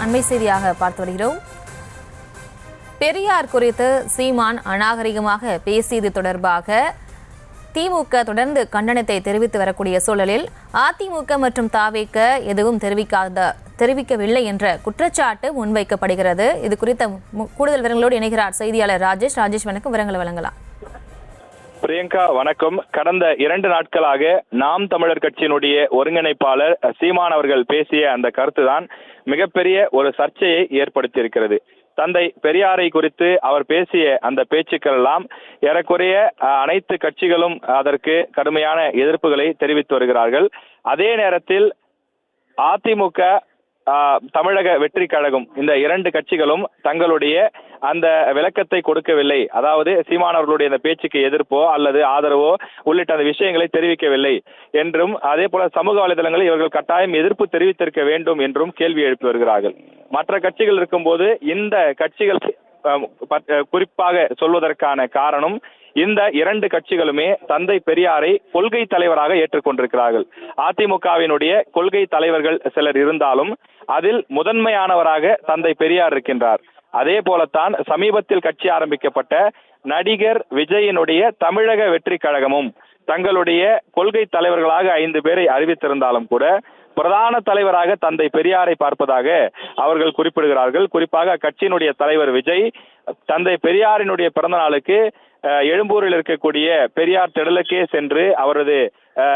அண்மை செய்தியாக பார்த்து வருகிறோம். பெரியார் குறித்து சீமான் அநாகரிகமாக பேசியது தொடர்பாக திமுக தொடர்ந்து கண்டனத்தை தெரிவித்து வரக்கூடிய சூழலில் அதிமுக மற்றும் தாவேக எதுவும் தெரிவிக்கவில்லை என்ற குற்றச்சாட்டு முன்வைக்கப்படுகிறது. இது குறித்த கூடுதல் விவரங்களோடு இணைகிறார் செய்தியாளர் ராஜேஷ். வணக்கம், விவரங்களை வழங்கலாம். பிரியங்கா வணக்கம். கடந்த 2 நாட்களாக நாம் தமிழர் கட்சியினுடைய ஒருங்கிணைப்பாளர் சீமான் அவர்கள் பேசிய அந்த கருத்துதான் மிகப்பெரிய ஒரு சர்ச்சையை ஏற்படுத்தியிருக்கிறது. தந்தை பெரியாரை குறித்து அவர் பேசிய அந்த பேச்சுக்கள் எல்லாம் ஏறக்குறைய அனைத்து கட்சிகளும் அதற்கு கடுமையான எதிர்ப்புகளை தெரிவித்து வருகிறார்கள். அதே நேரத்தில் அதிமுக, தமிழக வெற்றி கழகம், இந்த 2 கட்சிகளும் தங்களுடைய அந்த விளக்கத்தை கொடுக்கவில்லை. அதாவது சீமானவர்களுடைய அந்த பேச்சுக்கு எதிர்ப்போ அல்லது ஆதரவோ உள்ளிட்ட அந்த விஷயங்களை தெரிவிக்கவில்லை என்றும், அதே போல சமூக வலைதளங்களில் இவர்கள் கட்டாயம் எதிர்ப்பு தெரிவித்திருக்க வேண்டும் என்றும் கேள்வி எழுப்பி வருகிறார்கள். மற்ற கட்சிகள் இருக்கும்போது இந்த கட்சிகள் குறிப்பாக சொல்வதற்கான காரணம், இந்த 2 கட்சிகளுமே தந்தை பெரியாரை கொள்கை தலைவராக ஏற்றுக்கொண்டிருக்கிறார்கள். அதிமுகவினுடைய கொள்கை தலைவர்கள் சிலர் இருந்தாலும் அதில் முதன்மையானவராக தந்தை பெரியார் இருக்கின்றார். அதே போலத்தான் சமீபத்தில் கட்சி ஆரம்பிக்கப்பட்ட நடிகர் விஜயினுடைய தமிழக வெற்றி கழகமும் தங்களுடைய கொள்கை தலைவர்களாக 5 பேரை அறிவித்திருந்தாலும் கூட பிரதான தலைவராக தந்தை பெரியாரை பார்ப்பதாக அவர்கள் குறிப்பிடுகிறார்கள். குறிப்பாக கட்சியினுடைய தலைவர் விஜய் தந்தை பெரியாரினுடைய பிறந்த நாளுக்கு எழும்பூரில் இருக்கக்கூடிய பெரியார் திடலுக்கே சென்று அவரது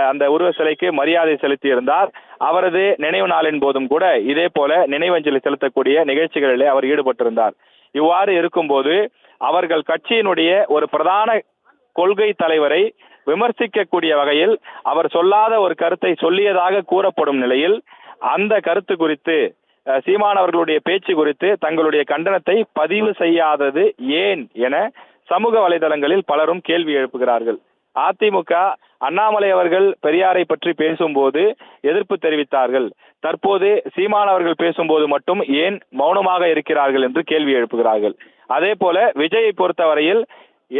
அந்த உருவ சிலைக்கு மரியாதை செலுத்தியிருந்தார். அவரது நினைவு நாளின் போதும் கூட இதே போல நினைவஞ்சலி செலுத்தக்கூடிய நிகழ்ச்சிகளிலே அவர் ஈடுபட்டிருந்தார். இவ்வாறு இருக்கும்போது அவர்கள் கட்சியினுடைய ஒரு பிரதான கொள்கை தலைவரை விமர்சிக்கக்கூடிய வகையில் அவர் சொல்லாத ஒரு கருத்தை சொல்லியதாக கூறப்படும் நிலையில் அந்த கருத்து குறித்து சீமான் அவர்களுடைய பேச்சு குறித்து தங்களுடைய கண்டனத்தை பதிவு செய்யாதது ஏன் என சமூக வலைதளங்களில் பலரும் கேள்வி எழுப்புகிறார்கள். அதிமுக அண்ணாமலை அவர்கள் பெரியாரை பற்றி பேசும்போது எதிர்ப்பு தெரிவித்தார்கள். தற்போது சீமான் அவர்கள் பேசும்போது மட்டும் ஏன் மௌனமாக இருக்கிறார்கள் என்று கேள்வி எழுப்புகிறார்கள். அதே போல விஜயை பொறுத்தவரையில்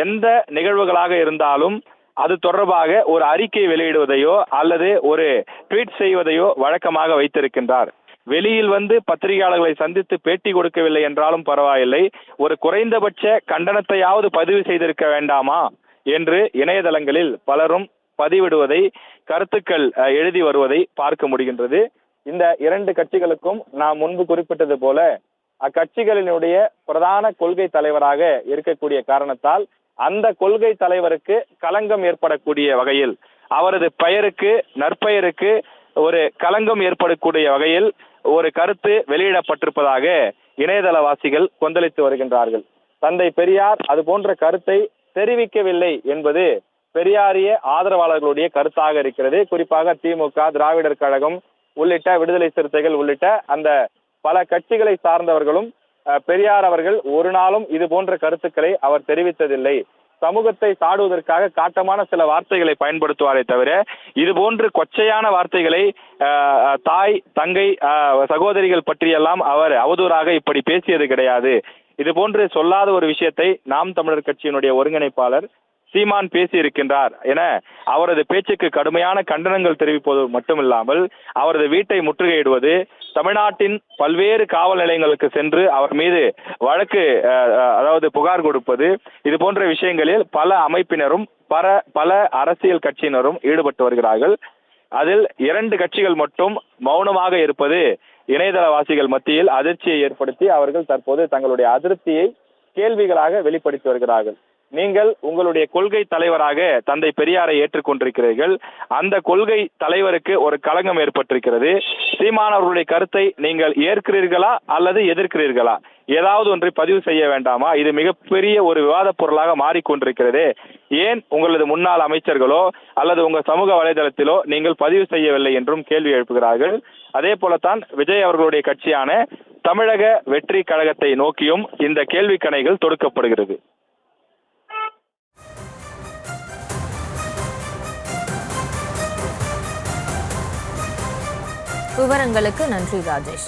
எந்த நிகழ்வுகளாக இருந்தாலும் அது தொடர்பாக ஒரு அறிக்கை வெளியிடுவதையோ அல்லது ஒரு ட்வீட் செய்வதையோ வழக்கமாக வைத்திருக்கின்றார். வெளியில் வந்து பத்திரிகையாளர்களை சந்தித்து பேட்டி கொடுக்கவில்லை என்றாலும் பரவாயில்லை, ஒரு குறைந்தபட்ச கண்டனத்தையாவது பதிவு செய்திருக்க வேண்டாமா என்று இணையதளங்களில் பலரும் பதிவிடுவதை, கருத்துக்கள் எழுதி வருவதை பார்க்க முடிகின்றது. இந்த 2 கட்சிகளுக்கும் நாம் முன்பு குறிப்பிட்டது போல அக்கட்சிகளினுடைய பிரதான கொள்கை தலைவராக இருக்கக்கூடிய காரணத்தால் அந்த கொள்கை தலைவருக்கு களங்கம் ஏற்படக்கூடிய வகையில், அவரது பெயருக்கு நற்பெயருக்கு ஒரு களங்கம் ஏற்படக்கூடிய வகையில் ஒரு கருத்து வெளியிடப்பட்டிருப்பதாக இணையதளவாசிகள் கொந்தளித்து வருகின்றார்கள். தந்தை பெரியார் அது போன்ற கருத்தை தெரிவிக்கவில்லை என்பது பெரியாரிய ஆதரவாளர்களுடைய கருத்தாக இருக்கிறது. குறிப்பாக திமுக, திராவிடர் கழகம் உள்ளிட்ட விடுதலை சிறுத்தைகள் உள்ளிட்ட அந்த பல கட்சிகளை சார்ந்தவர்களும் பெரியார் அவர்கள் ஒரு நாளும் இது போன்ற கருத்துக்களை அவர் தெரிவித்ததில்லை, சமூகத்தை சாடுவதற்காக காட்டமான சில வார்த்தைகளை பயன்படுத்துவாரே தவிர இது போன்று கொச்சையான வார்த்தைகளை தாய், தங்கை, சகோதரிகள் பற்றியெல்லாம் அவர் அவதூறாக இப்படி பேசியது கிடையாது. இது போன்று சொல்லாத ஒரு விஷயத்தை நாம் தமிழர் கட்சியினுடைய ஒருங்கிணைப்பாளர் சீமான் பேசி இருக்கின்றார் என அவரது பேச்சுக்கு கடுமையான கண்டனங்கள் தெரிவிப்பது மட்டுமில்லாமல் அவரது வீட்டை முற்றுகையிடுவது, தமிழ்நாட்டின் பல்வேறு காவல் நிலையங்களுக்கு சென்று அவர் மீது வழக்கு அதாவது புகார் கொடுப்பது, இது போன்ற விஷயங்களில் பல அமைப்பினரும் பல அரசியல் கட்சியினரும் ஈடுபட்டு வருகிறார்கள். அதில் 2 கட்சிகள் மட்டும் மௌனமாக இருப்பது இணையதளவாசிகள் மத்தியில் அதிர்ச்சியை ஏற்படுத்தி அவர்கள் தற்போது தங்களுடைய அதிருப்தியை கேள்விகளாக வெளிப்படுத்தி வருகிறார்கள். நீங்கள் உங்களுடைய கொள்கை தலைவராக தந்தை பெரியாரை ஏற்றுக்கொண்டிருக்கிறீர்கள், அந்த கொள்கை தலைவருக்கு ஒரு களங்கம் ஏற்பட்டிருக்கிறது. சீமான் அவர்களுடைய கருத்தை நீங்கள் ஏற்கிறீர்களா அல்லது எதிர்க்கிறீர்களா? ஏதாவது ஒன்றை பதிவு செய்ய வேண்டாமா? இது மிகப்பெரிய ஒரு விவாத பொருளாக மாறிக்கொண்டிருக்கிறது. ஏன் உங்களது முன்னாள் அமைச்சர்களோ அல்லது உங்கள் சமூக வலைதளத்திலோ நீங்கள் பதிவு செய்யவில்லை என்றும் கேள்வி எழுப்புகிறார்கள். அதே போலத்தான் விஜய் அவர்களுடைய கட்சியான தமிழக வெற்றி கழகத்தை நோக்கியும் இந்த கேள்வி கணைகள் தொடுக்கப்படுகிறது. விவரங்களுக்கு நன்றி ராஜேஷ்.